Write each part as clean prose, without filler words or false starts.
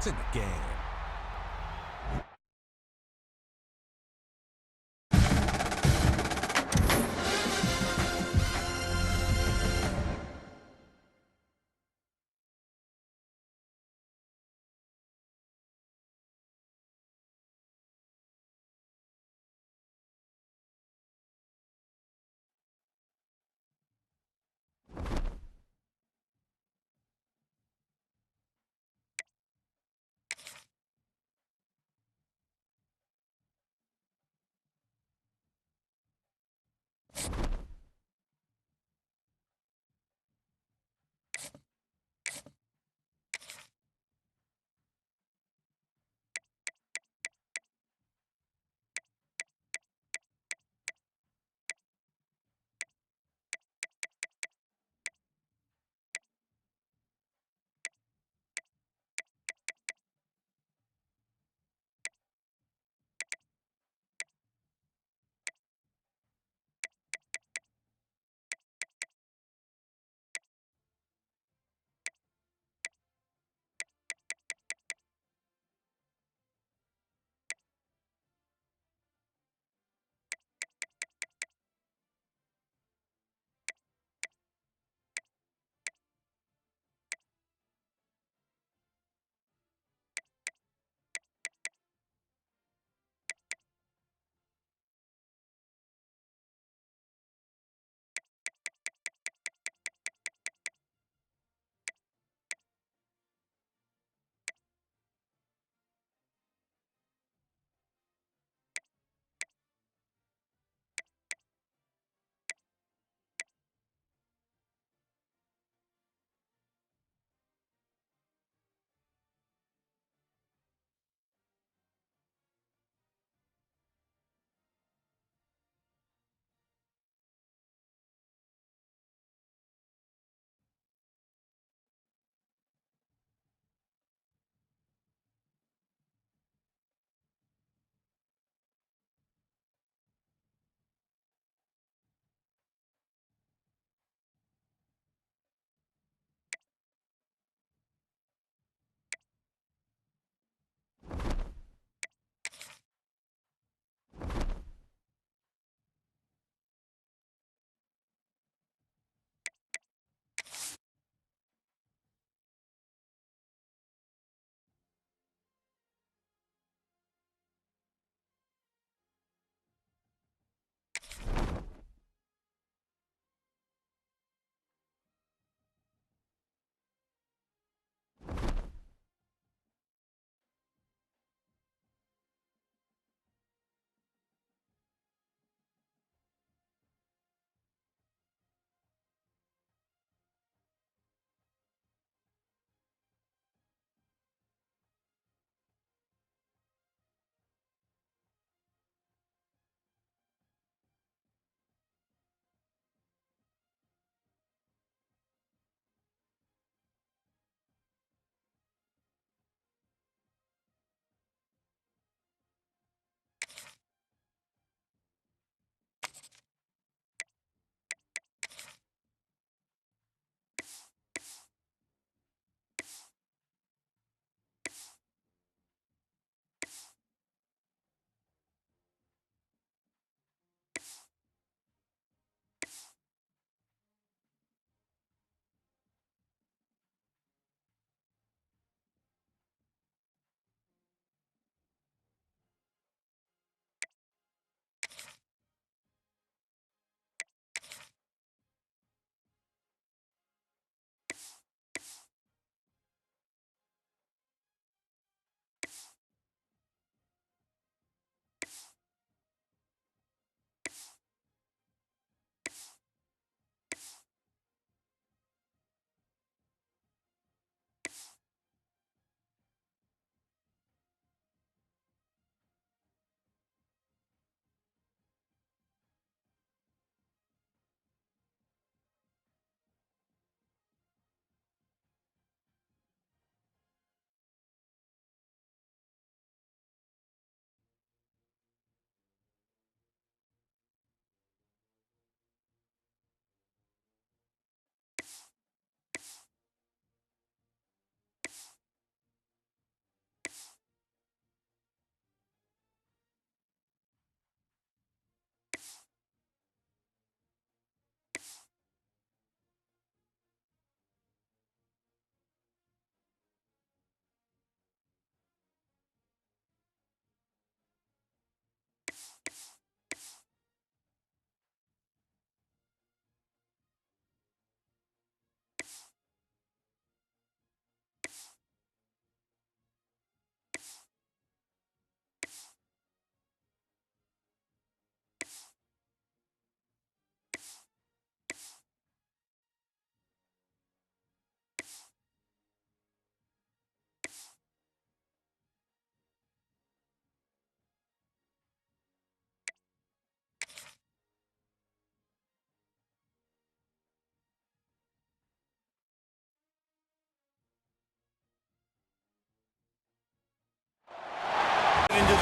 points in the game.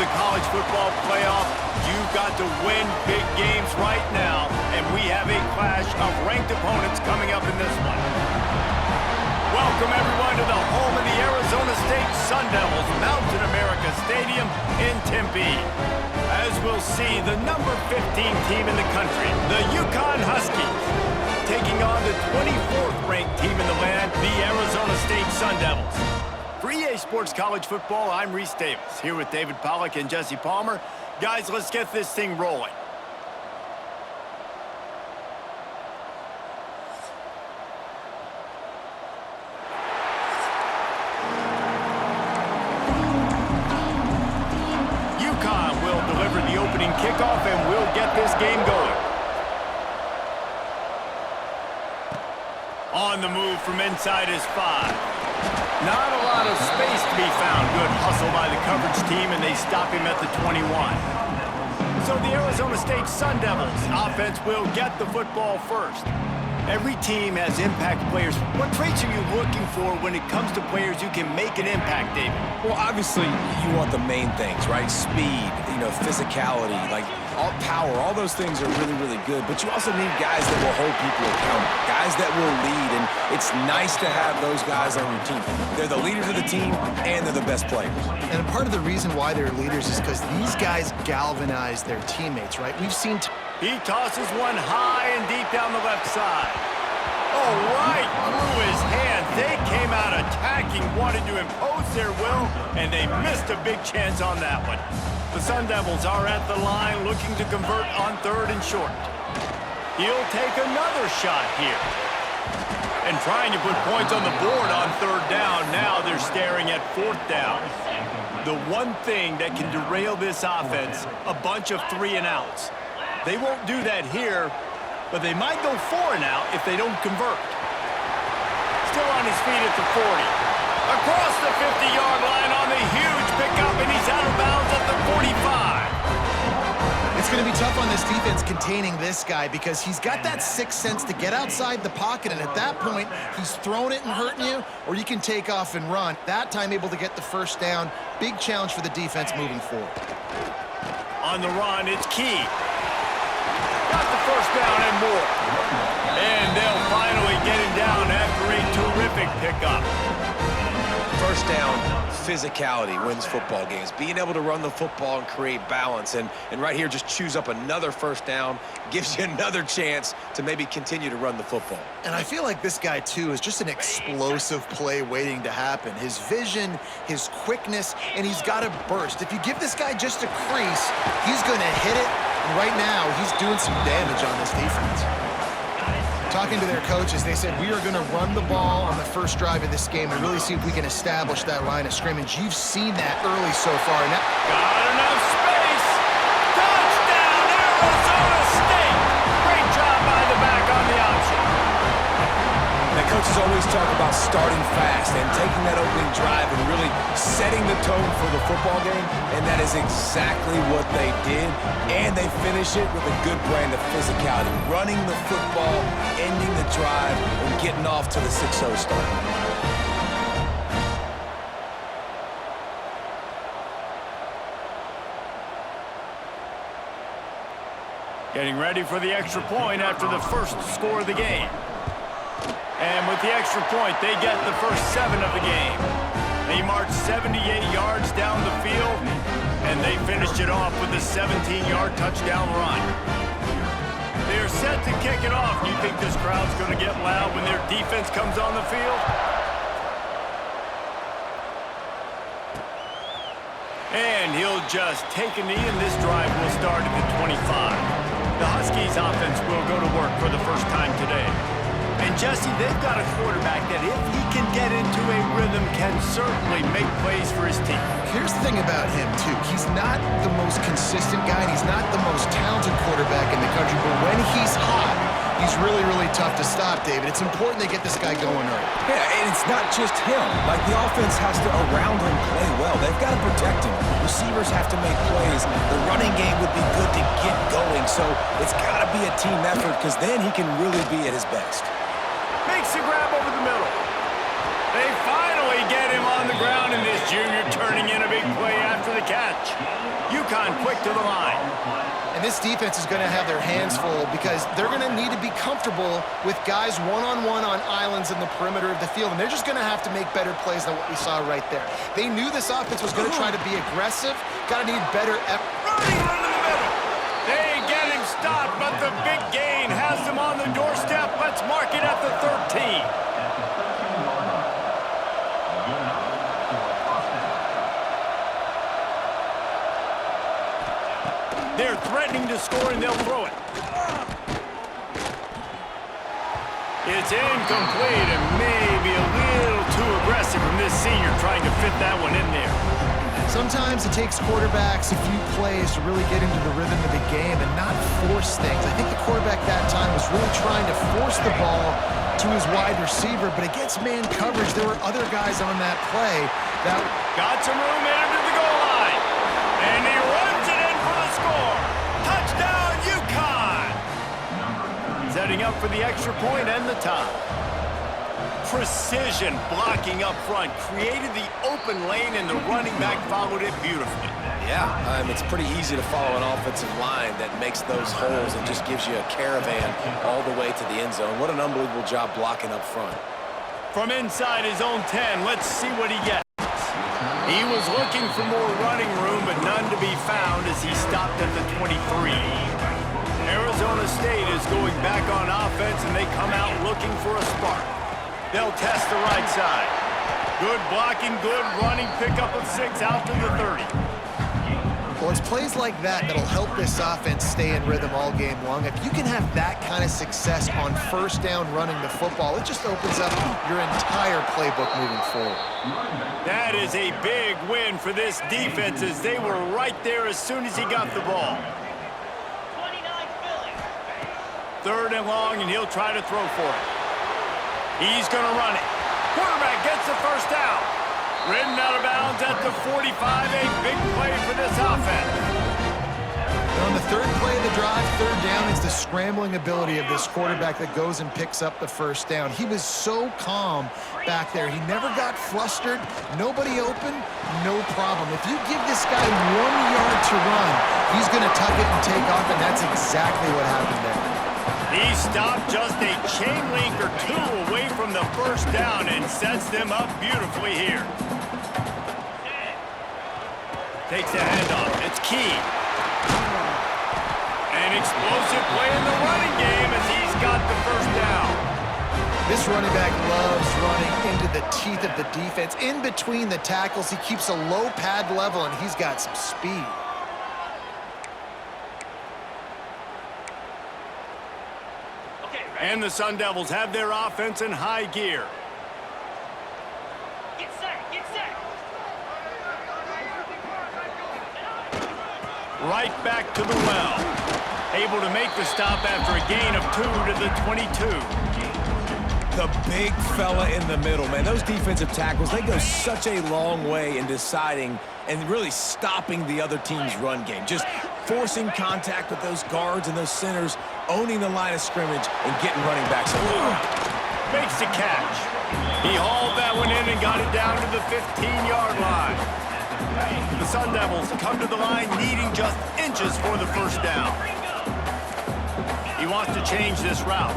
the college football playoff, you've got to win big games right now, and we have a clash of ranked opponents coming up in this one. Welcome, everyone, to the home of the Arizona State Sun Devils, Mountain America Stadium in Tempe. As we'll see, the number 15 team in the country, the Yukon Huskies, taking on the 24th ranked team in the land, the Arizona State Sun Devils. For EA Sports College Football, I'm Reese Davis, here with David Pollack and Jesse Palmer. Guys, let's get this thing rolling. Yukon will deliver the opening kickoff, and we'll get this game going. On the move from inside is 5. Not a lot of space to be found. Good hustle by the coverage team, and they stop him at the 21. So the Arizona State Sun Devils offense will get the football first. Every team has impact players. What traits are you looking for when it comes to players who can make an impact, David? Well, obviously, you want the main things, right? Speed, physicality, like all power, all those things are really, really good. But you also need guys that will hold people accountable, guys that will lead, and it's nice to have those guys on your team. They're the leaders of the team, and they're the best players. And part of the reason why they're leaders is because these guys galvanize their teammates, right? We've seen... He tosses one high and deep down the left side. Oh, right through his hand. They came out attacking, wanted to impose their will, and they missed a big chance on that one. The Sun Devils are at the line looking to convert on 3rd and short. He'll take another shot here. And trying to put points on the board on 3rd down. Now they're staring at 4th down. The one thing that can derail this offense, a bunch of 3 and outs. They won't do that here, but they might go 4 and out if they don't convert. Still on his feet at the 40. Across the 50-yard line on the huge pickup, and he's out of bounds at the 45. It's going to be tough on this defense containing this guy because he's got that sixth sense to get outside the pocket, and at that point, he's throwing it and hurting you, or you can take off and run. That time able to get the first down. Big challenge for the defense moving forward. On the run, it's Key. Got the first down and more. And they'll finally get him down after a terrific pickup. First down, physicality wins football games. Being able to run the football and create balance. And right here, just choose up another first down, gives you another chance to maybe continue to run the football. And I feel like this guy, too, is just an explosive play waiting to happen. His vision, his quickness, and he's got a burst. If you give this guy just a crease, he's going to hit it. And right now, he's doing some damage on this defense. Talking to their coaches, they said, we are going to run the ball on the first drive of this game and really see if we can establish that line of scrimmage. You've seen that early so far. Now got enough space. Touchdown, Arizona State. Great job by the back on the option. The coaches always talk about starting fast and taking that opening drive and really setting the tone for the football game, and that is exactly what they did, and they finish it with a good brand of physicality, running the football, ending the drive, and getting off to the 6-0 start. Getting ready for the extra point after the first score of the game. And with the extra point, they get the first 7 of the game. They marched 78 yards down the field, and they finished it off with a 17-yard touchdown run. They are set to kick it off. Do you think this crowd's going to get loud when their defense comes on the field? And he'll just take a knee, and this drive will start at the 25. The Huskies offense will go to work for the first time today. And Jesse, they've got a quarterback that if he can get into a rhythm, can certainly make plays for his team. Here's the thing about him, too. He's not the most consistent guy, and he's not the most talented quarterback in the country, but when he's hot, he's really, really tough to stop, David. It's important they get this guy going early. Yeah, and it's not just him. Like, the offense has to, around him, play well. They've got to protect him. Receivers have to make plays. The running game would be good to get going, so it's got to be a team effort because then he can really be at his best. Makes the grab over the middle. They finally get him on the ground, and this junior turning in a big play after the catch. UConn quick to the line. And this defense is going to have their hands full because they're going to need to be comfortable with guys one-on-one on islands in the perimeter of the field, and they're just going to have to make better plays than what we saw right there. They knew this offense was going to try to be aggressive, got to need better effort. Running in the middle. They get him stopped, but the big gain has them on the doorstep. Let's mark it at the 13. They're threatening to score, and they'll throw it. It's incomplete and maybe a little too aggressive from this senior trying to fit that one in there. Sometimes it takes quarterbacks a few plays to really get into the rhythm of the game and not force things. I think the quarterback that time was really trying to force the ball to his wide receiver, but against man coverage, there were other guys on that play that got some room into the goal line. And he runs it in for the score. Touchdown, UConn! Setting up for the extra point and the tie. Precision blocking up front created the open lane, and the running back followed it beautifully. Yeah, it's pretty easy to follow an offensive line that makes those holes and just gives you a caravan all the way to the end zone. What an unbelievable job blocking up front. From inside his own 10, let's see what he gets. He was looking for more running room, but none to be found as he stopped at the 23. Arizona State is going back on offense, and they come out looking for a spark. They'll test the right side. Good blocking, good running, pickup of 6 out to the 30. Well, it's plays like that that'll help this offense stay in rhythm all game long. If you can have that kind of success on first down running the football, it just opens up your entire playbook moving forward. That is a big win for this defense as they were right there as soon as he got the ball. 3rd and long, and he'll try to throw for it. He's going to run it. Quarterback gets the first down. Ridden out of bounds at the 45, a big play for this offense. On the 3rd play of the drive, 3rd down is the scrambling ability of this quarterback that goes and picks up the first down. He was so calm back there. He never got flustered. Nobody open, no problem. If you give this guy 1 yard to run, he's going to tuck it and take off, and that's exactly what happened there. He stopped just a chain link or 2 away from the first down and sets them up beautifully here. Takes the handoff. It's key. An explosive play in the running game as he's got the first down. This running back loves running into the teeth of the defense. In between the tackles, he keeps a low pad level, and he's got some speed. And the Sun Devils have their offense in high gear. Get set, get set. Right back to the well. Able to make the stop after a gain of 2 to the 22. The big fella in the middle, man. Those defensive tackles, they go such a long way in deciding and really stopping the other team's run game. Just forcing contact with those guards and those centers, owning the line of scrimmage, and getting running backs. Makes the catch. He hauled that one in and got it down to the 15-yard line. The Sun Devils come to the line needing just inches for the first down. He wants to change this route.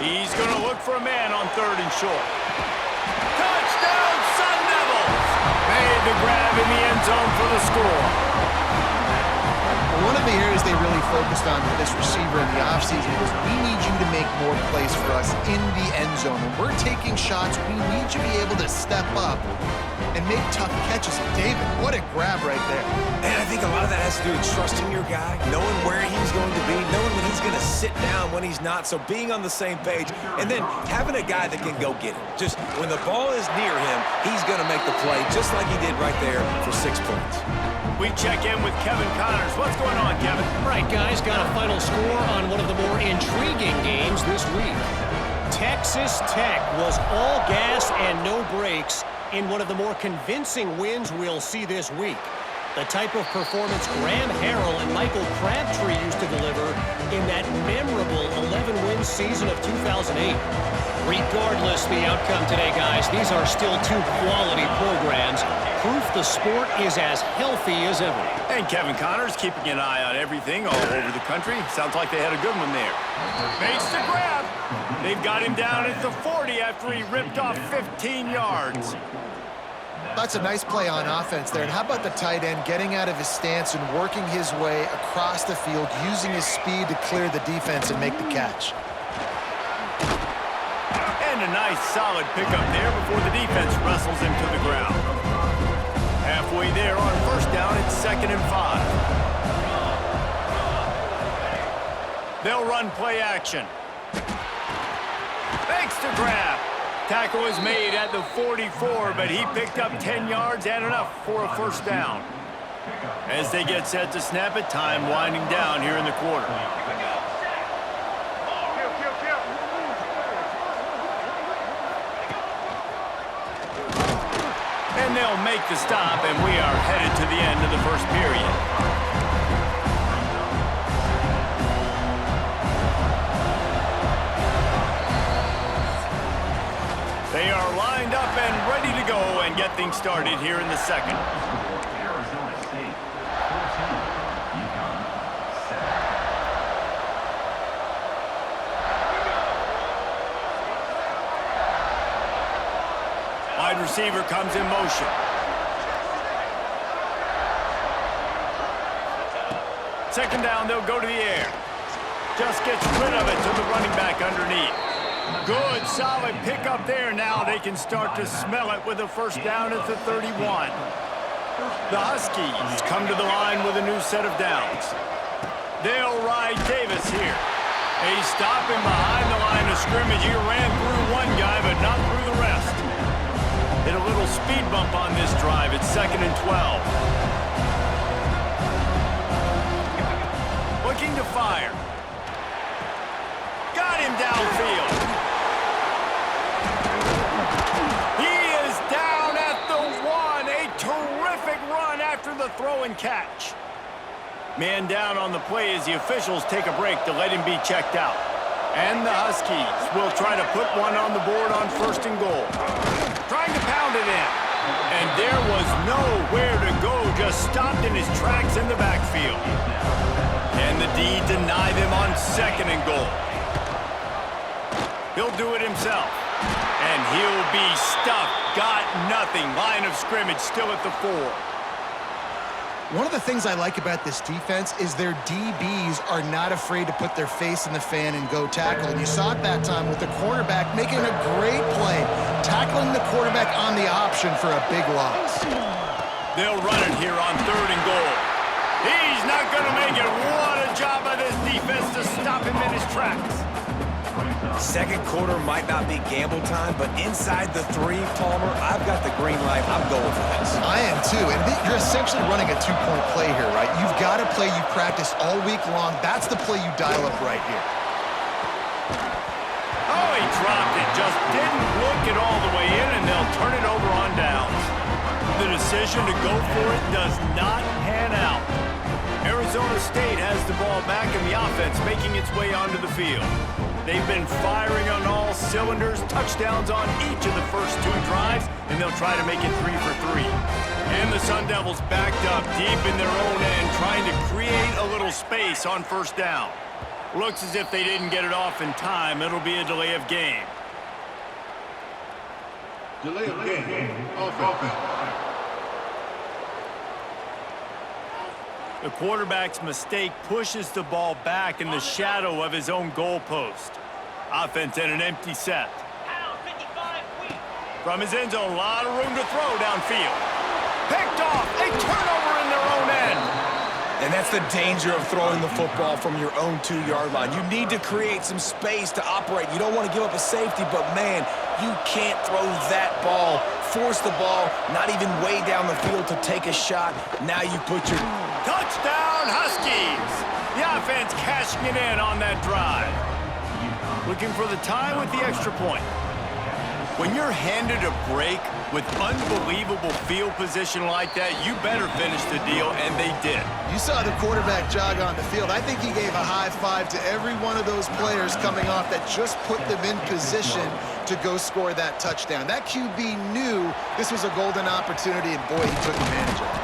He's going to look for a man on 3rd and short. Touchdown, Sun Devils! Made the grab in the end zone for the score. One of the areas they really focused on with this receiver in the offseason was we need you to make more plays for us in the end zone. When we're taking shots, we need you to be able to step up and make tough catches. David, what a grab right there. And I think a lot of that has to do with trusting your guy, knowing where he's going to be, knowing when he's going to sit down, when he's not, so being on the same page, and then having a guy that can go get it. Just when the ball is near him, he's going to make the play, just like he did right there for 6 points. We check in with Kevin Connors. What's going on, Kevin? Right, guys, got a final score on one of the more intriguing games this week. Texas Tech was all gas and no brakes in one of the more convincing wins we'll see this week. The type of performance Graham Harrell and Michael Crabtree used to deliver in that memorable 11-win season of 2008. Regardless the outcome today, guys, these are still two quality programs. Proof the sport is as healthy as ever. And Kevin Connor's keeping an eye on everything all over the country. Sounds like they had a good one there. Makes the grab. They've got him down at the 40 after he ripped off 15 yards. That's a nice play on offense there. And how about the tight end getting out of his stance and working his way across the field, using his speed to clear the defense and make the catch. And a nice solid pickup there before the defense wrestles him to the ground. Halfway there on first down, it's 2nd and 5. They'll run play action. Makes the grab. Tackle is made at the 44, but he picked up 10 yards and enough for a first down. As they get set to snap it, time winding down here in the quarter. And they'll make the stop, and we are headed to the end of the first period. They are lined up and ready to go and get things started here in the second. Wide receiver comes in motion. Second down, they'll go to the air. Just gets rid of it to the running back underneath. Good, solid pickup there. Now they can start to smell it with a first down at the 31. The Huskies come to the line with a new set of downs. They'll ride Davis here. They stop him behind the line of scrimmage. He ran through one guy, but not through the rest. Hit a little speed bump on this drive. It's 2nd and 12. Looking to fire. Got him downfield. He is down at the 1. A terrific run after the throw and catch. Man down on the play as the officials take a break to let him be checked out. And the Huskies will try to put one on the board on 1st and goal. Trying to pound it in. And there was nowhere to go, just stopped in his tracks in the backfield. And the D deny them on 2nd and goal. He'll do it himself. And he'll be stuffed. Got nothing. Line of scrimmage still at the 4. One of the things I like about this defense is their DBs are not afraid to put their face in the fan and go tackle. And you saw it that time with the quarterback making a great play, tackling the quarterback on the option for a big loss. They'll run it here on 3rd and goal. He's not going to make it. What a job by this defense to stop him in his tracks. Second quarter might not be gamble time, but inside the 3, Palmer, I've got the green light. I'm going for this. I am too, and you're essentially running a 2-point play here, right? You've got a play you've practiced all week long. That's the play you dial up right here. Oh, he dropped it. Just didn't look it all the way in, and they'll turn it over on downs. The decision to go for it does not pan out. Arizona State has the ball back in the offense, making its way onto the field. They've been firing on all cylinders, touchdowns on each of the first 2 drives, and they'll try to make it 3 for 3. And the Sun Devils backed up deep in their own end, trying to create a little space on first down. Looks as if they didn't get it off in time. It'll be a delay of game. Delay of game. Offense. The quarterback's mistake pushes the ball back in the shadow of his own goalpost. Offense in an empty set. From his end zone, a lot of room to throw downfield. Picked off, a turnover in their own end. And that's the danger of throwing the football from your own 2-yard line. You need to create some space to operate. You don't want to give up a safety, but man, you can't throw that ball, force the ball, not even way down the field to take a shot. Now you put your... Touchdown, Huskies! The offense cashing it in on that drive. Looking for the tie with the extra point. When you're handed a break with unbelievable field position like that, you better finish the deal, and they did. You saw the quarterback jog on the field. I think he gave a high five to every one of those players coming off that just put them in position to go score that touchdown. That QB knew this was a golden opportunity, and boy, he took advantage of it.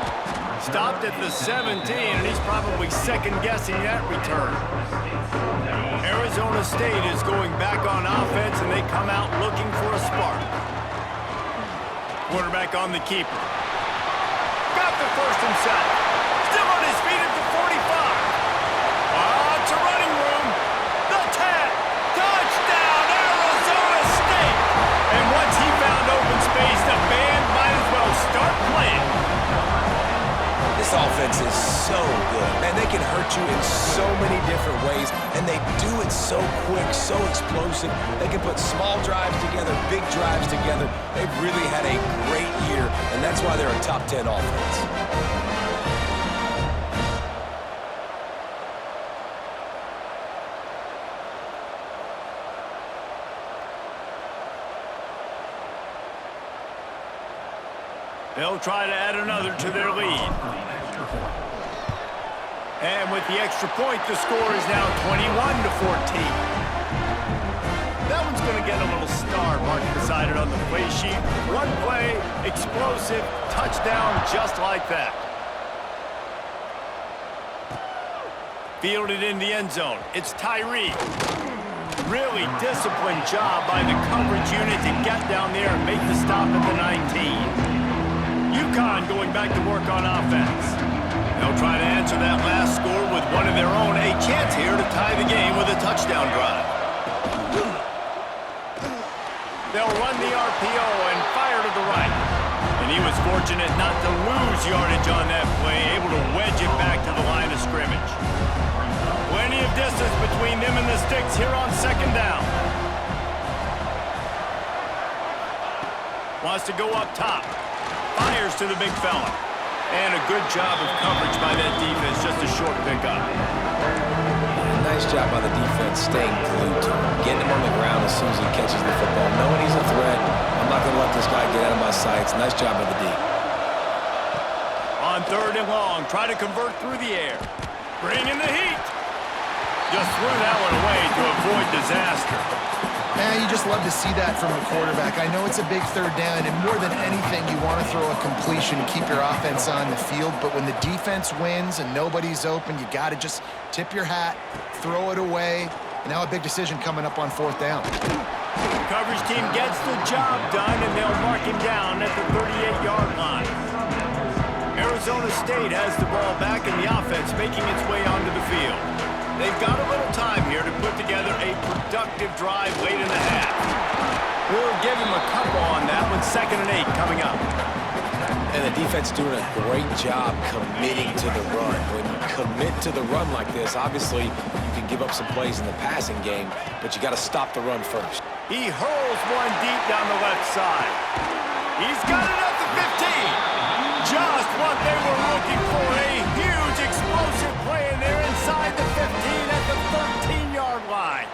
Stopped at the 17, and he's probably second-guessing that return. Arizona State is going back on offense, and they come out looking for a spark. Quarterback on the keeper. Got the first himself. Still on his feet at the 45. To running room. The 10. Touchdown, Arizona State. And once he found open space, the band might as well start playing. This offense is so good. Man, they can hurt you in so many different ways, and they do it so quick, so explosive. They can put small drives together, big drives together. They've really had a great year, and that's why they're a top 10 offense. They'll try to add another to their lead. And with the extra point, the score is now 21-14. That one's going to get a little star mark beside it on the play sheet. One play, explosive, touchdown, just like that. Fielded in the end zone. It's Tyree. Really disciplined job by the coverage unit to get down there and make the stop at the 19. UConn going back to work on offense. They'll try to answer that last score with one of their own. A chance here to tie the game with a touchdown drive. They'll run the RPO and fire to the right. And he was fortunate not to lose yardage on that play, able to wedge it back to the line of scrimmage. Plenty of distance between them and the sticks here on second down. Wants to go up top. Fires to the big fella. And a good job of coverage by that defense, just a short pickup. Nice job by the defense staying glued to him, getting him on the ground as soon as he catches the football, knowing he's a threat. I'm not going to let this guy get out of my sights. Nice job by the D. On third and long, try to convert through the air. Bring in the heat. Just threw that one away to avoid disaster. Man, you just love to see that from the quarterback. I know it's a big third down, and more than anything, you want to throw a completion to keep your offense on the field. But when the defense wins and nobody's open, you got to just tip your hat, throw it away. And now a big decision coming up on fourth down. Coverage team gets the job done, and they'll mark him down at the 38-yard line. Arizona State has the ball back in the offense, making its way onto the field. They've got a little time here to put together a productive drive late in the half. We'll give him a couple on that one. 2nd and 8 coming up. And the defense doing a great job committing to the run. When you commit to the run like this, obviously you can give up some plays in the passing game, but you got to stop the run first. He hurls one deep down the left side. He's got it at the 15. Just what they were looking for. A huge explosive play, and they're inside the 15 at the 13-yard line.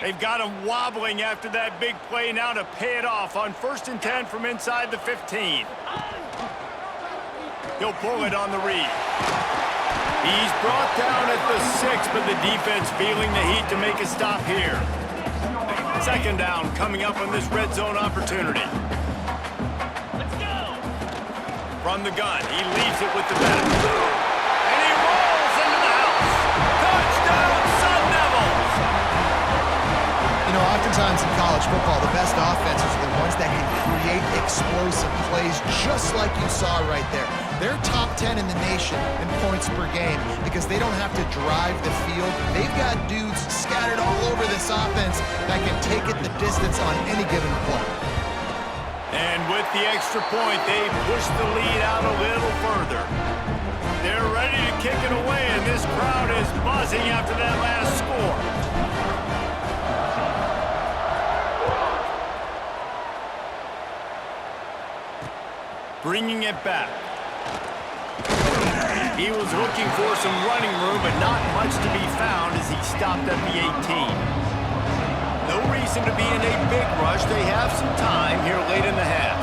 They've got him wobbling after that big play now to pay it off on 1st and 10 from inside the 15. He'll pull it on the read. He's brought down at the 6, but the defense feeling the heat to make a stop here. 2nd down coming up on this red zone opportunity. Let's go. From the gun, he leaves it with the back. And he rolls into the house. Touchdown, Sun Devils! You know, oftentimes in college football, the best offenses are the ones that can create explosive plays, just like you saw right there. They're top 10 in the nation in points per game because they don't have to drive the field. They've got dudes scattered all over this offense that can take it the distance on any given play. And with the extra point, they push the lead out a little further. They're ready to kick it away, and this crowd is buzzing after that last score. Bringing it back. He was looking for some running room, but not much to be found as he stopped at the 18. No reason to be in a big rush. They have some time here late in the half.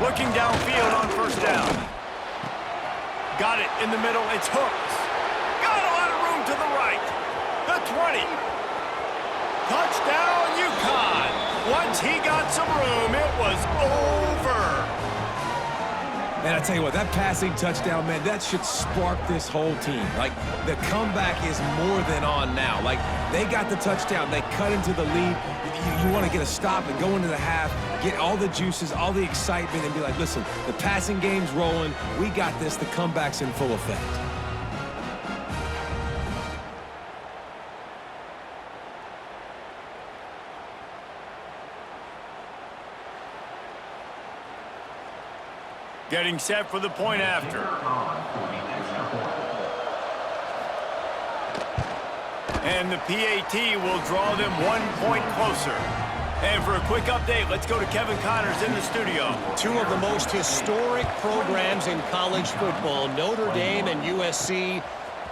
Looking downfield on first down. Got it in the middle. It's Hooks. Got a lot of room to the right. The 20. Touchdown, UConn. Once he got some room, it was over. And I tell you what, that passing touchdown, man, that should spark this whole team. Like, the comeback is more than on now. Like, they got the touchdown. They cut into the lead. You want to get a stop and go into the half, get all the juices, all the excitement, and be like, listen, the passing game's rolling. We got this. The comeback's in full effect. Getting set for the point after. And the PAT will draw them 1 point closer. And for a quick update, let's go to Kevin Connors in the studio. Two of the most historic programs in college football, Notre Dame and USC.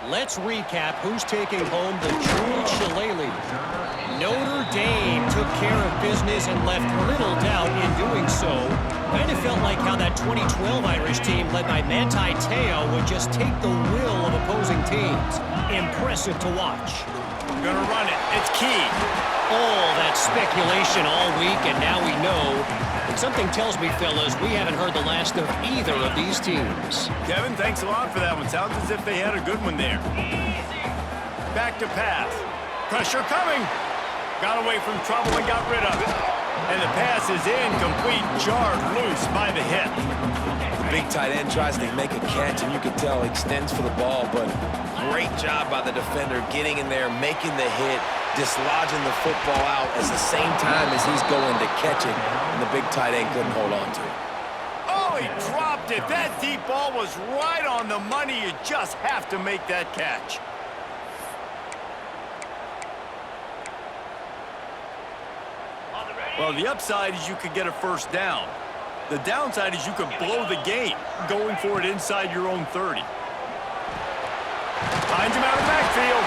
Let's recap who's taking home the true shillelagh. Notre Dame took care of business and left little doubt in doing so. Kind of felt like how that 2012 Irish team led by Manti Te'o would just take the will of opposing teams. Impressive to watch. Gonna run it. It's key. All that speculation all week, and now we know. But something tells me, fellas, we haven't heard the last of either of these teams. Kevin, thanks a lot for that one. Sounds as if they had a good one there. Back to pass. Pressure coming. Got away from trouble and got rid of it. And the pass is incomplete, jarred loose by the hip. The big tight end tries to make a catch, and you can tell he extends for the ball, but great job by the defender getting in there, making the hit, dislodging the football out at the same time as he's going to catch it, and the big tight end couldn't hold on to it. Oh, he dropped it. That deep ball was right on the money. You just have to make that catch. Well, the upside is you could get a first down. The downside is you could blow the game going for it inside your own 30. Finds him out of the backfield.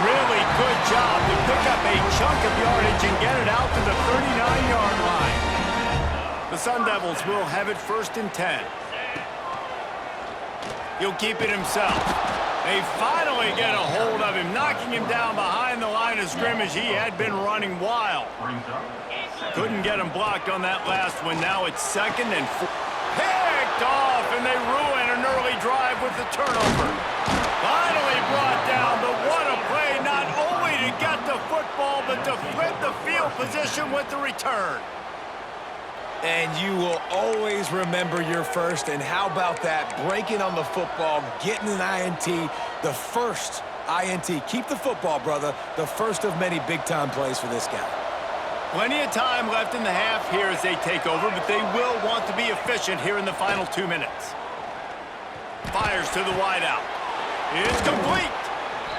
Really good job to pick up a chunk of yardage and get it out to the 39-yard line. The Sun Devils will have it 1st and 10. He'll keep it himself. They finally get a hold of him, knocking him down behind the line of scrimmage. He had been running wild. Couldn't get him blocked on that last one. Now it's 2nd and 4. Picked off, and they ruin an early drive with the turnover. Finally brought down, but what a play, not only to get the football, but to flip the field position with the return. And you will always remember your first, and how about that? Breaking on the football, getting an INT, the first INT. Keep the football, brother. The first of many big-time plays for this guy. Plenty of time left in the half here as they take over, but they will want to be efficient here in the final 2 minutes. Fires to the wideout. It's complete.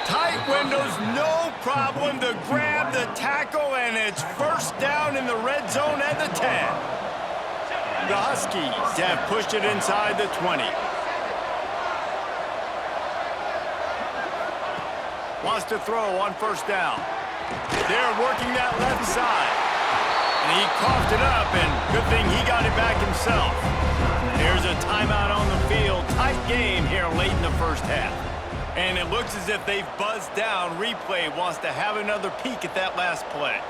Tight windows, no problem to grab the tackle, and it's first down in the red zone at the 10. The Huskies have pushed it inside the 20. Wants to throw on first down. They're working that left side. And he coughed it up, and good thing he got it back himself. There's a timeout on the field. Tight game here late in the first half. And it looks as if they've buzzed down. Replay wants to have another peek at that last play.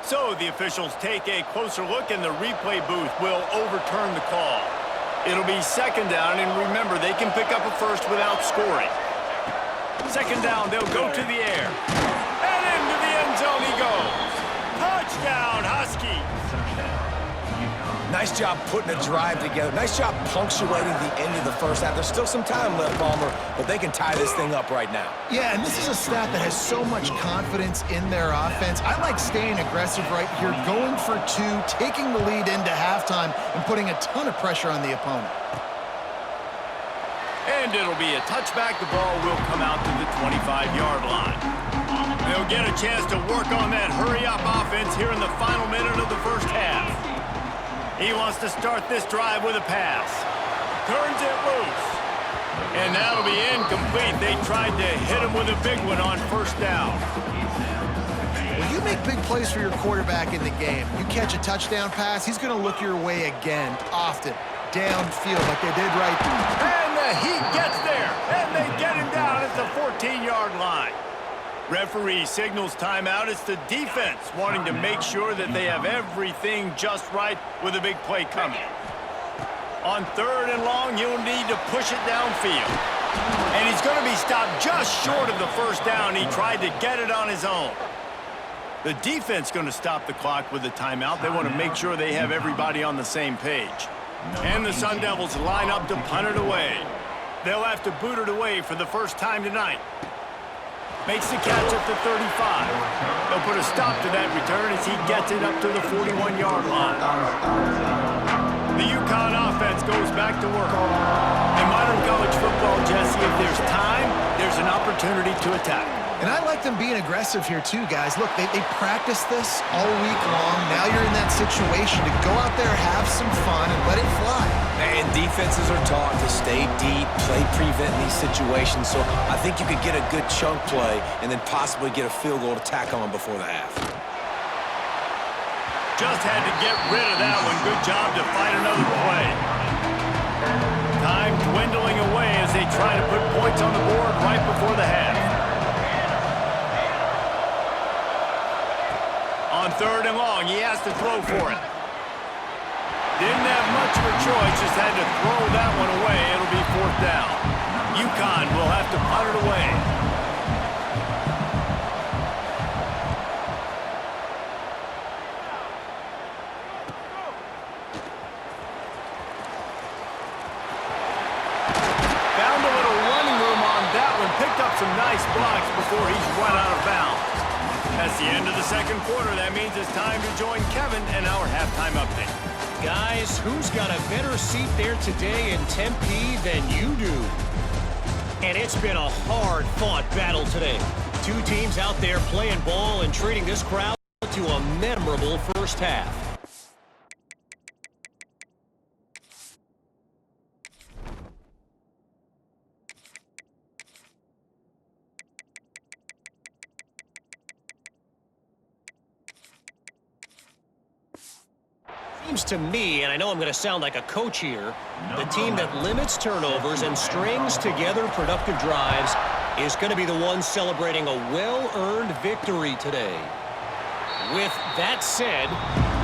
So the officials take a closer look, and the replay booth will overturn the call. It'll be 2nd down, and remember, they can pick up a first without scoring. 2nd down, they'll go to the air. And into the end zone he goes. Touchdown, Huskies. Nice job putting a drive together. Nice job punctuating the end of the first half. There's still some time left, Palmer, but they can tie this thing up right now. Yeah, and this is a staff that has so much confidence in their offense. I like staying aggressive right here, going for two, taking the lead into halftime, and putting a ton of pressure on the opponent. And it'll be a touchback. The ball will come out to the 25-yard line. They'll get a chance to work on that hurry-up offense here in the final minute of the first half. He wants to start this drive with a pass. Turns it loose. And that'll be incomplete. They tried to hit him with a big one on first down. When you make big plays for your quarterback in the game, you catch a touchdown pass, he's going to look your way again, often, downfield like they did right there. And the Heat gets there, and they get him down at the 14-yard line. Referee signals timeout. It's the defense wanting to make sure that they have everything just right with a big play coming. On 3rd and long, you'll need to push it downfield. And he's going to be stopped just short of the first down. He tried to get it on his own. The defense going to stop the clock with a timeout. They want to make sure they have everybody on the same page. And the Sun Devils line up to punt it away. They'll have to boot it away for the first time tonight. Makes the catch at the 35. They'll put a stop to that return as he gets it up to the 41-yard line. The UConn offense goes back to work. In modern college football, Jesse, if there's time, there's an opportunity to attack. And I like them being aggressive here too, guys. Look, they practice this all week long. Now you're in that situation to go out there, have some fun, and let it fly. And defenses are taught to stay deep, play prevent in these situations. So I think you could get a good chunk play and then possibly get a field goal to tack on before the half. Just had to get rid of that one. Good job to find another play. Time dwindling away as they try to put points on the board right before the half. On 3rd and long, he has to throw for it. Didn't have much of a choice, just had to throw that one away. It'll be 4th down. UConn will have to punt it away. Found a little running room on that one. Picked up some nice blocks before he's run out of bounds. That's the end of the second quarter. That means it's time to join Kevin and our halftime update. Guys, who's got a better seat there today in Tempe than you do? And it's been a hard-fought battle today. Two teams out there playing ball and treating this crowd to a memorable first half. Seems to me, and I know I'm going to sound like a coach here, the team that limits turnovers and strings together productive drives is going to be the one celebrating a well-earned victory today. With that said,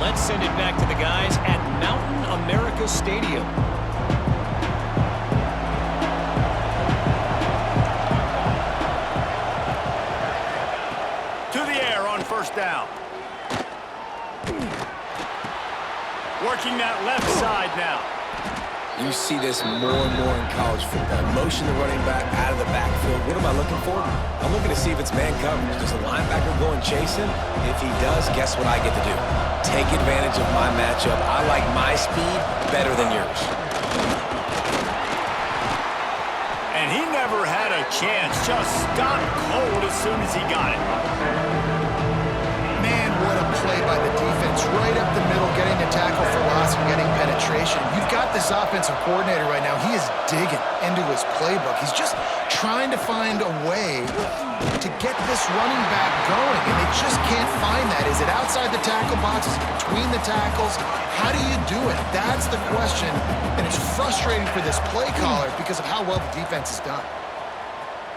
let's send it back to the guys at Mountain America Stadium. To the air on first down. Working that left side now. You see this more and more in college football. Motion the running back out of the backfield. What am I looking for? I'm looking to see if it's man coverage. Does the linebacker go and chase him? If he does, guess what I get to do? Take advantage of my matchup. I like my speed better than yours. And he never had a chance. Just stopped cold as soon as he got it. Man, what a play by the defense. Right up the middle, getting the tackle for loss and getting penetration. You've got this offensive coordinator right now. He is digging into his playbook. He's just trying to find a way to get this running back going, and they just can't find that. Is it outside the tackle box? Is it between the tackles? How do you do it? That's the question, and it's frustrating for this play caller because of how well the defense has done.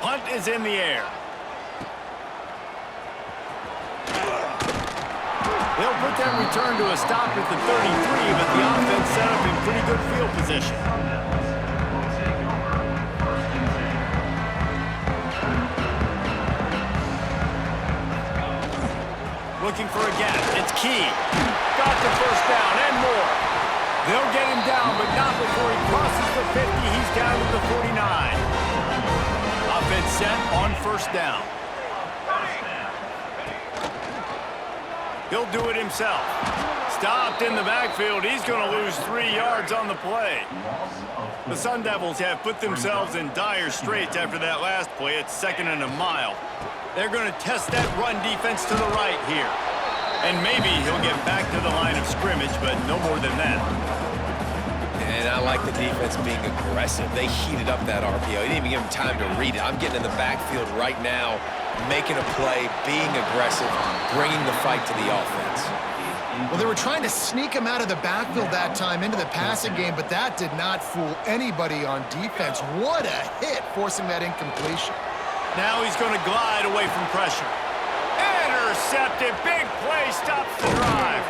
Punt is in the air. They'll put that return to a stop at the 33, but the offense set up in pretty good field position. Looking for a gap. It's key. Got the first down and more. They'll get him down, but not before he crosses the 50. He's down to the 49. Offense set on first down. He'll do it himself. Stopped in the backfield. He's going to lose 3 yards on the play. The Sun Devils have put themselves in dire straits after that last play. It's 2nd and a mile. They're going to test that run defense to the right here. And maybe he'll get back to the line of scrimmage, but no more than that. And I like the defense being aggressive. They heated up that RPO. He didn't even give him time to read it. I'm getting in the backfield right now, making a play, being aggressive, bringing the fight to the offense. Well, they were trying to sneak him out of the backfield that time into the passing game, but that did not fool anybody on defense. What a hit, forcing that incompletion. Now he's going to glide away from pressure. Intercepted. Big play stops the drive.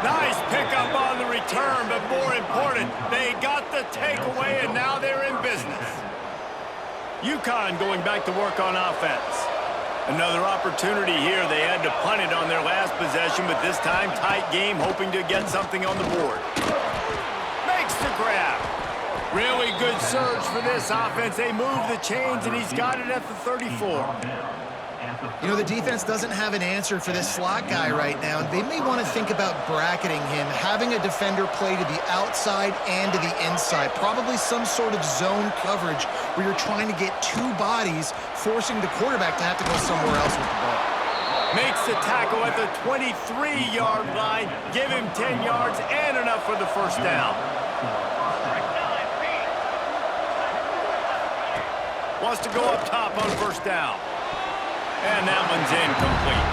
Nice pickup on the return, but more important, they got the takeaway, and now they're in business. UConn going back to work on offense. Another opportunity here. They had to punt it on their last possession, but this time tight game, hoping to get something on the board. Makes the grab. Really good surge for this offense. They move the chains, and he's got it at the 34. You know, the defense doesn't have an answer for this slot guy right now. They may want to think about bracketing him, having a defender play to the outside and to the inside. Probably some sort of zone coverage where you're trying to get 2 bodies, forcing the quarterback to have to go somewhere else with the ball. Makes the tackle at the 23-yard line. Give him 10 yards and enough for the first down. Wants to go up top on first down. And that one's incomplete.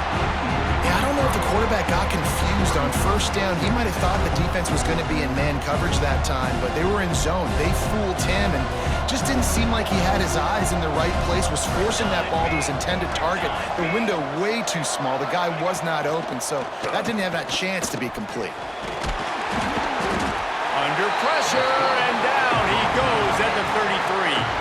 Yeah, I don't know if the quarterback got confused on first down. He might have thought the defense was going to be in man coverage that time, but they were in zone. They fooled him and just didn't seem like he had his eyes in the right place, was forcing that ball to his intended target. The window way too small. The guy was not open, so that didn't have that chance to be complete. Under pressure, and down he goes at the 33.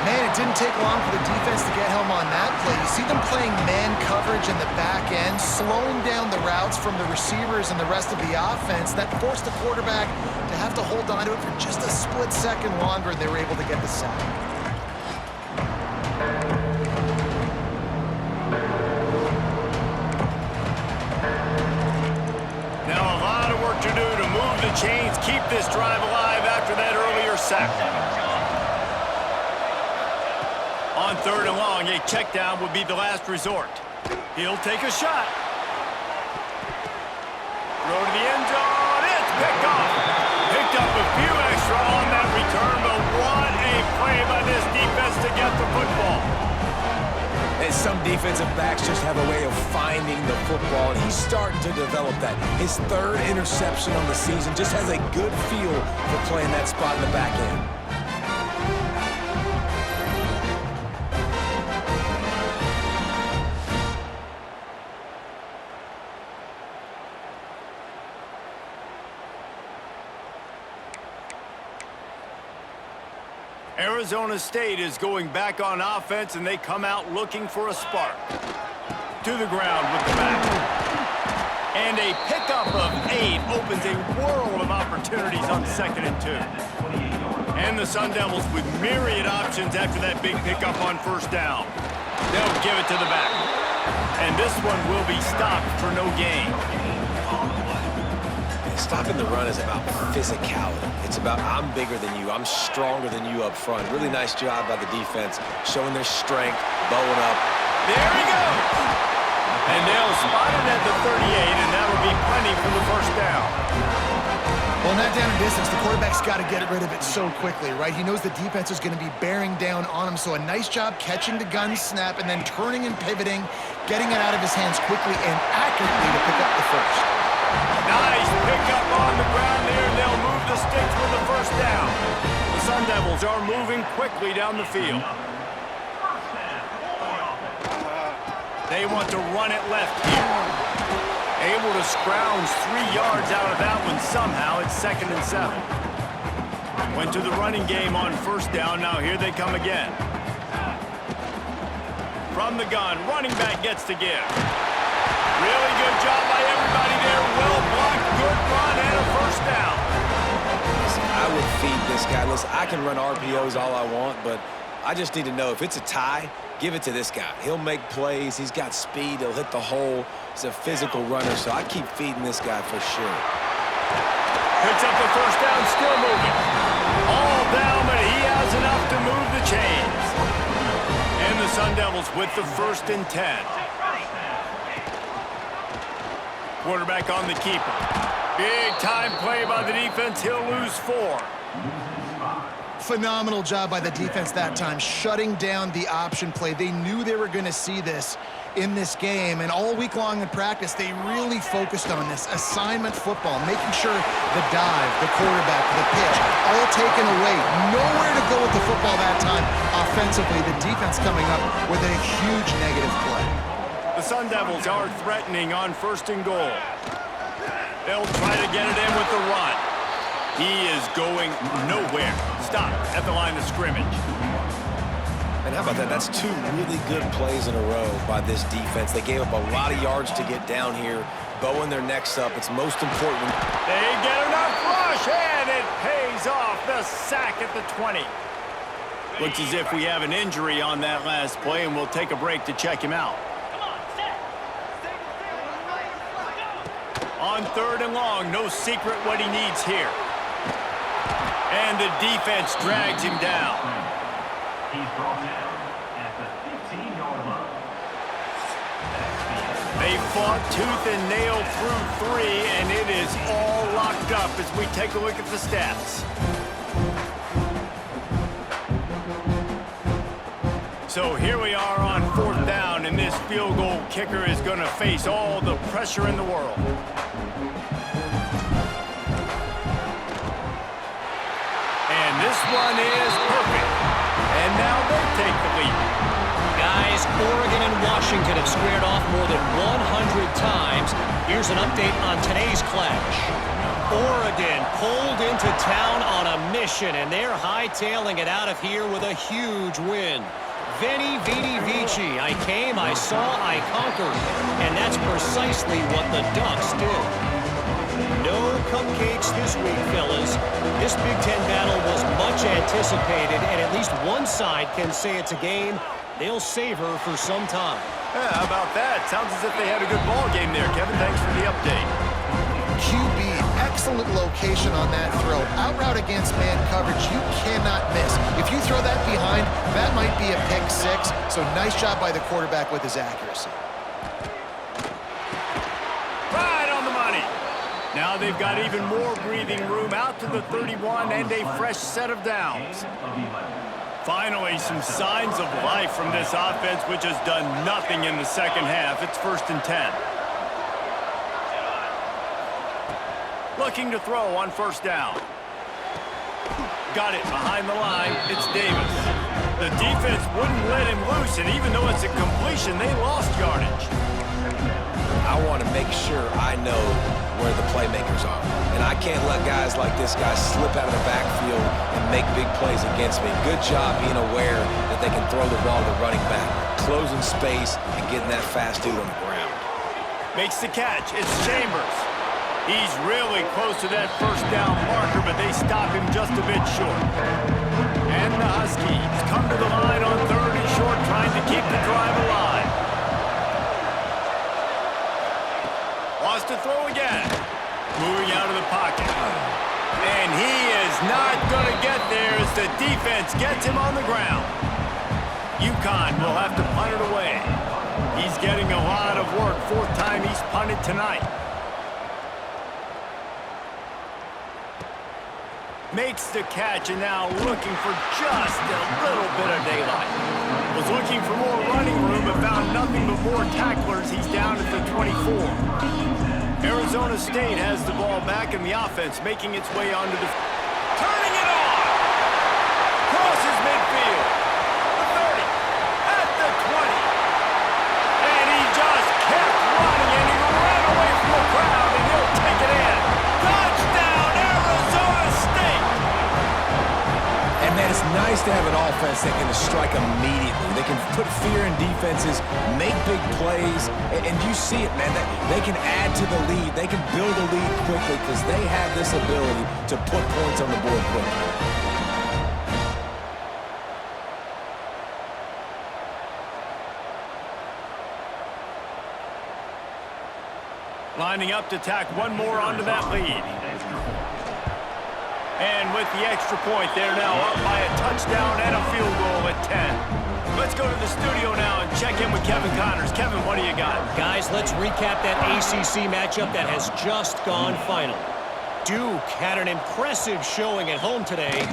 Man, it didn't take long for the defense to get home on that play. You see them playing man coverage in the back end, slowing down the routes from the receivers and the rest of the offense. That forced the quarterback to have to hold on to it for just a split second longer, and they were able to get the sack. Now a lot of work to do to move the chains, keep this drive alive after that earlier sack. On 3rd and long, a check down would be the last resort. He'll take a shot. Throw to the end zone. It's picked off. Picked up a few extra on that return, but what a play by this defense to get the football. And some defensive backs just have a way of finding the football, and he's starting to develop that. His 3rd interception on the season just has a good feel for playing that spot in the back end. Arizona State is going back on offense, and they come out looking for a spark. To the ground with the back. And a pickup of 8 opens a world of opportunities on 2nd and 2. And the Sun Devils with myriad options after that big pickup on first down. They'll give it to the back. And this one will be stopped for no gain. Stopping the run is about physicality. It's about I'm bigger than you, I'm stronger than you up front. Really nice job by the defense, showing their strength, bowing up. There he goes! And they'll spot it at the 38, and that'll be plenty for the first down. Well, in that down and distance, the quarterback's got to get rid of it so quickly, right? He knows the defense is going to be bearing down on him, so a nice job catching the gun snap and then turning and pivoting, getting it out of his hands quickly and accurately to pick up the first. Nice pickup on the ground there, and they'll move the sticks for the first down. The Sun Devils are moving quickly down the field. They want to run it left here. Able to scrounge 3 yards out of that one somehow. It's 2nd and 7. Went to the running game on first down. Now here they come again. From the gun, running back gets to give. Really good job by everybody there. Well blocked, good run, and a first first down. Listen, I would feed this guy. Listen, I can run RPOs all I want, but I just need to know if it's a tie, give it to this guy. He'll make plays. He's got speed. He'll hit the hole. He's a physical runner, so I keep feeding this guy for sure. Picks up the first down, still moving. All down, but he has enough to move the chains. And the Sun Devils with the 1st and 10. Quarterback on the keeper. Big time play by the defense. He'll lose 4. Phenomenal job by the defense that time, shutting down the option play. They knew they were going to see this in this game, and all week long in practice, they really focused on this assignment football, making sure the dive, the quarterback, the pitch, all taken away. Nowhere to go with the football that time offensively. The defense coming up with a huge negative play. The Sun Devils are threatening on 1st and goal. They'll try to get it in with the run. He is going nowhere. Stop at the line of scrimmage. And how about that? That's 2 really good plays in a row by this defense. They gave up a lot of yards to get down here, bowing their necks up. It's most important. They get enough rush, and it pays off. The sack at the 20. Looks as if we have an injury on that last play, and we'll take a break to check him out. On 3rd and long, no secret what he needs here. And the defense drags him down. He's brought down at the 15-yard line. They fought tooth and nail through 3, and it is all locked up as we take a look at the stats. So here we are on 4th down, and this field goal kicker is going to face all the pressure in the world. And this one is perfect. And now they take the lead. Guys, Oregon and Washington have squared off more than 100 times. Here's an update on today's clash. Oregon pulled into town on a mission, and they're hightailing it out of here with a huge win. Veni, Vidi, Vici. I came, I saw, I conquered. And that's precisely what the Ducks did. No cupcakes this week, fellas. This Big Ten battle was much anticipated, and at least one side can say it's a game they'll savor for some time. Yeah, how about that? Sounds as if they had a good ball game there, Kevin. Thanks for the update. QB, excellent location on that throw. Out route against man coverage, you cannot miss. If you throw that behind, that might be a pick 6. So nice job by the quarterback with his accuracy. Right on the money. Now they've got even more breathing room out to the 31 and a fresh set of downs. Finally, some signs of life from this offense, which has done nothing in the second half. It's 1st and 10. Looking to throw on 1st down. Got it behind the line. It's Davis. The defense wouldn't let him loose, and even though it's a completion, they lost yardage. I want to make sure I know where the playmakers are. And I can't let guys like this guy slip out of the backfield and make big plays against me. Good job being aware that they can throw the ball to the running back, closing space, and getting that fast dude on the ground. Makes the catch. It's Chambers. He's really close to that 1st down marker, but they stop him just a bit short. And the Huskies come to the line on 3rd and short, trying to keep the drive alive. Wants to throw again. Moving out of the pocket. And he is not going to get there as the defense gets him on the ground. UConn will have to punt it away. He's getting a lot of work. 4th time he's punted tonight. Makes the catch, and now looking for just a little bit of daylight. Was looking for more running room, but found nothing but more tacklers. He's down at the 24. Arizona State has the ball back in the offense, making its way onto the... Turning it on! Crosses midfield. The 30. At the 20. And he just kept running, and he ran away from the crowd, and he'll take it in. Touchdown, Arizona State! And man, it's nice to have an offense that can strike immediately. They can put fear in defenses, make big plays, and you see it, man. They can add to the lead. They can build a lead quickly because they have this ability to put points on the board quickly. Lining up to tack one more onto that lead. And with the extra point, they're now up by a touchdown and a field goal at 10. Let's go to the studio now and check in with Kevin Connors. Kevin, what do you got? Guys, let's recap that ACC matchup that has just gone final. Duke had an impressive showing at home today,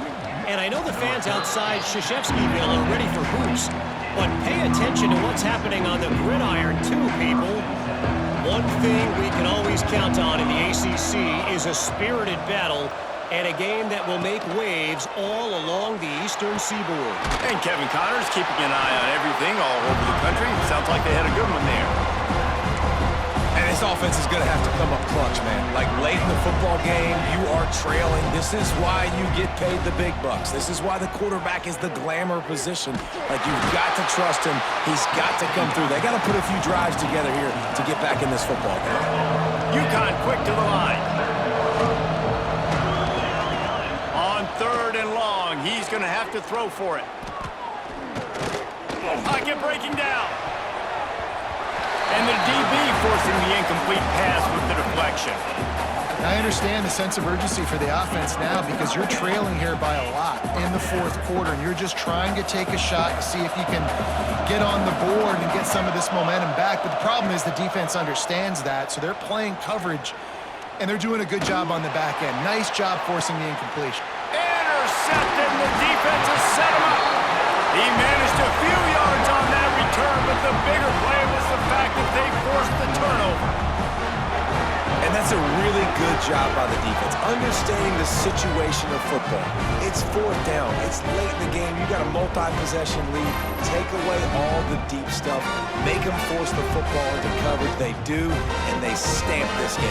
and I know the fans outside Krzyzewskiville are ready for hoops, but pay attention to what's happening on the gridiron too, people. One thing we can always count on in the ACC is a spirited battle and a game that will make waves all along the Eastern Seaboard. And Kevin Connors keeping an eye on everything all over the country. Sounds like they had a good one there. And this offense is going to have to come up clutch, man. Like late in the football game, you are trailing. This is why you get paid the big bucks. This is why the quarterback is the glamour position. Like, you've got to trust him. He's got to come through. They got to put a few drives together here to get back in this football game. UConn quick to the line. On 3rd and long, he's going to have to throw for it. Pocket breaking down. And the DB forcing the incomplete pass with the deflection. I understand the sense of urgency for the offense now because you're trailing here by a lot in the 4th quarter, and you're just trying to take a shot to see if you can get on the board and get some of this momentum back. But the problem is the defense understands that, so they're playing coverage, and they're doing a good job on the back end. Nice job forcing the incompletion. Intercepted, and the defense has set him up. He managed a few yards on that return, but the bigger play was the fact that they forced the turnover. And that's a really good job by the defense, understanding the situation of football. It's 4th down. It's late in the game. You got a multi-possession lead. Take away all the deep stuff. Make them force the football into coverage. They do, and they stamp this game.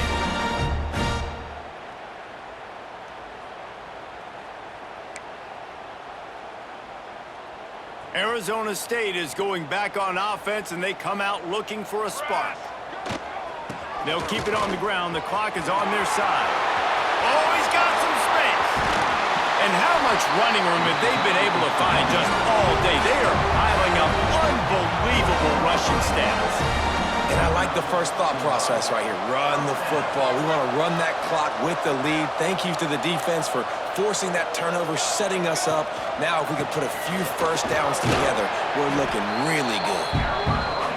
Arizona State is going back on offense, and they come out looking for a spark. They'll keep it on the ground. The clock is on their side. Oh, he's got some space. And how much running room have they been able to find just all day? They are piling up unbelievable rushing stats. And I like the first thought process right here. Run the football. We want to run that clock with the lead. Thank you to the defense for forcing that turnover, setting us up. Now if we could put a few first downs together, we're looking really good.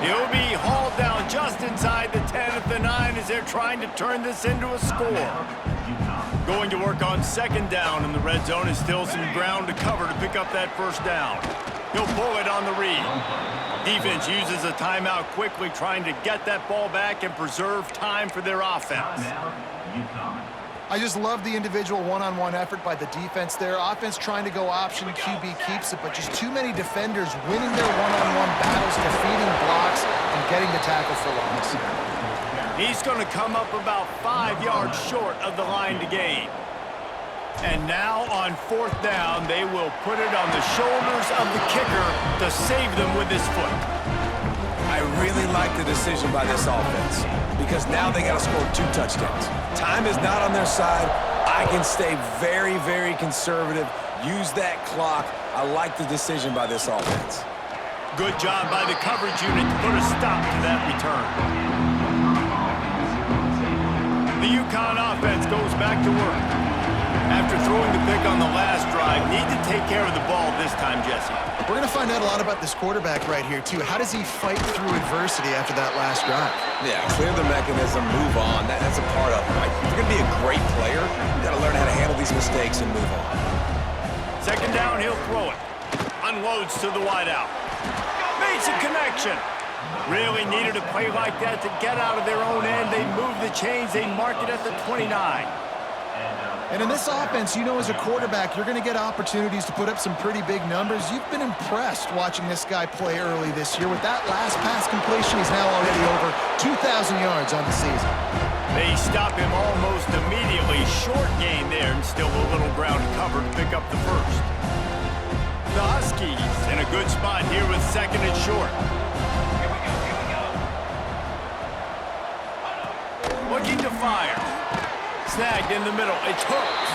He'll be hauled down just inside the 10 at the 9 as they're trying to turn this into a score. Going to work on 2nd down, and the red zone is still some ground to cover to pick up that first down. He'll pull it on the read. Defense uses a timeout quickly, trying to get that ball back and preserve time for their offense. I just love the individual one-on-one effort by the defense there. Offense trying to go option, QB keeps it, but just too many defenders winning their one-on-one battles, defeating blocks, and getting the tackle for loss. He's going to come up about 5 yards short of the line to gain. And now on 4th down, they will put it on the shoulders of the kicker to save them with his foot. I really like the decision by this offense because now they got to score 2 touchdowns. Time is not on their side. I can stay very, very conservative. Use that clock. I like the decision by this offense. Good job by the coverage unit to put a stop to that return. The UConn offense goes back to work. After throwing the pick on the last drive, need to take care of the ball this time, Jesse. We're going to find out a lot about this quarterback right here, too. How does he fight through adversity after that last drive? Yeah, clear the mechanism, move on. That's a part of it, right? If you're going to be a great player, you got to learn how to handle these mistakes and move on. 2nd down, he'll throw it. Unloads to the wideout. Makes a connection. Really needed a play like that to get out of their own end. They move the chains. They mark it at the 29. And in this offense, you know, as a quarterback, you're going to get opportunities to put up some pretty big numbers. You've been impressed watching this guy play early this year. With that last pass completion, he's now already over 2,000 yards on the season. They stop him almost immediately. Short gain there, and still a little ground to cover to pick up the first. The Huskies in a good spot here with second and short. Looking to fire. Snagged in the middle. It's hooked.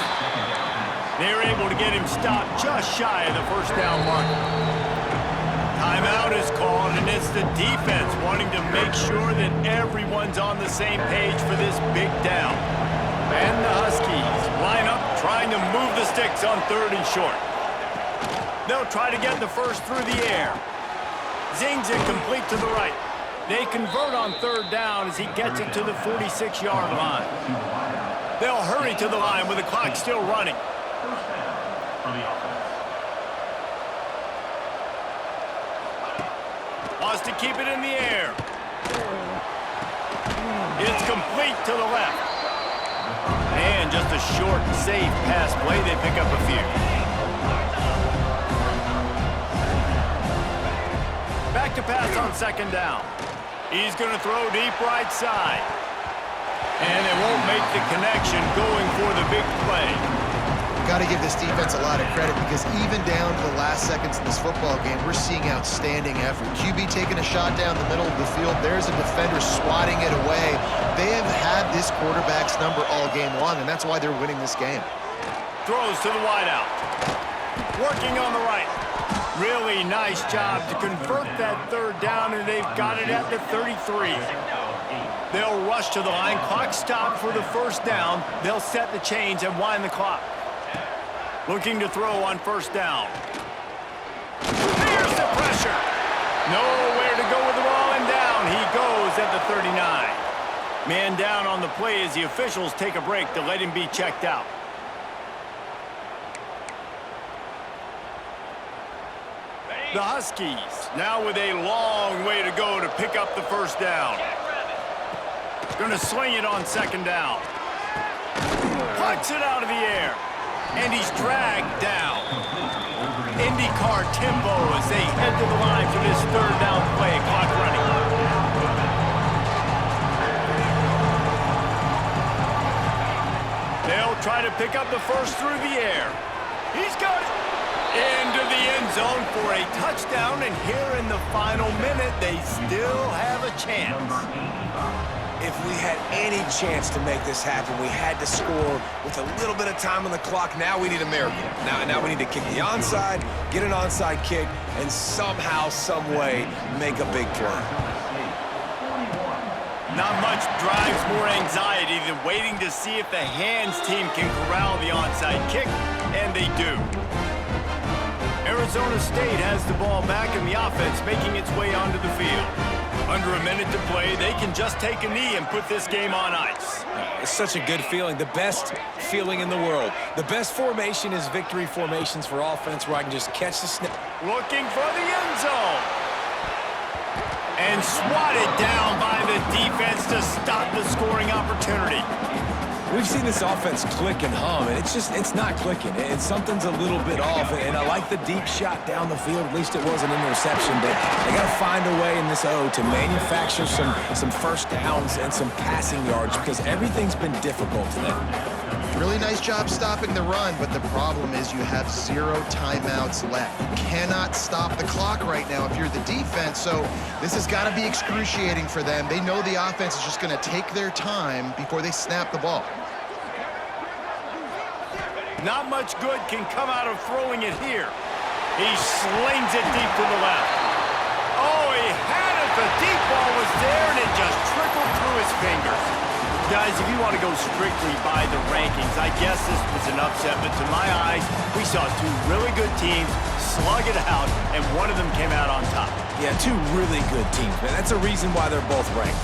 They're able to get him stopped just shy of the first down mark. Timeout is called, and it's the defense wanting to make sure that everyone's on the same page for this big down. And the Huskies line up trying to move the sticks on third and short. They'll try to get the first through the air. Zings it complete to the right. They convert on third down as he gets it to the 46-yard line. They'll hurry to the line with the clock still running. First down for the offense. Wants to keep it in the air. It's complete to the left. And just a short, safe pass play. They pick up a few. Back to pass on second down. He's going to throw deep right side. And it won't make the connection going for the big play. Got to give this defense a lot of credit because even down to the last seconds in this football game, we're seeing outstanding effort. QB taking a shot down the middle of the field. There's a defender swatting it away. They have had this quarterback's number all game long, and that's why they're winning this game. Throws to the wideout. Working on the right. Really nice job to convert that third down, and they've got it at the 33. They'll rush to the line. Clock stopped for the first down. They'll set the chains and wind the clock. Looking to throw on first down. Here's the pressure. Nowhere to go with the ball, and down he goes at the 39. Man down on the play as the officials take a break to let him be checked out. The Huskies now with a long way to go to pick up the first down. Going to sling it on second down. Plucks it out of the air. And he's dragged down. IndyCar tempo as they head to the line for this third down play. Clock running. They'll try to pick up the first through the air. He's got it. Into the end zone for a touchdown, and here in the final minute, they still have a chance. If we had any chance to make this happen, we had to score with a little bit of time on the clock. Now we need a miracle. Now we need to kick the onside, get an onside kick, and somehow, some way, make a big play. Not much drives more anxiety than waiting to see if the hands team can corral the onside kick, and they do. Arizona State has the ball back in the offense, making its way onto the field. Under a minute to play, they can just take a knee and put this game on ice. It's such a good feeling, the best feeling in the world. The best formation is victory formations for offense where I can just catch the snap. Looking for the end zone. And swatted down by the defense to stop the scoring opportunity. We've seen this offense click and hum, and it's not clicking. And something's a little bit off, and I like the deep shot down the field. At least it was an interception, but they got to find a way in this O to manufacture some first downs and some passing yards because everything's been difficult to them. Really nice job stopping the run, but the problem is you have 0 timeouts left. You cannot stop the clock right now if you're the defense, so this has got to be excruciating for them. They know the offense is just going to take their time before they snap the ball. Not much good can come out of throwing it here. He slings it deep to the left. Oh, he had it. The deep ball was there, and it just trickled through his fingers. Guys, if you want to go strictly by the rankings, I guess this was an upset, but to my eyes, we saw two really good teams slug it out, and one of them came out on top. Yeah, two really good teams, man. That's a reason why they're both ranked.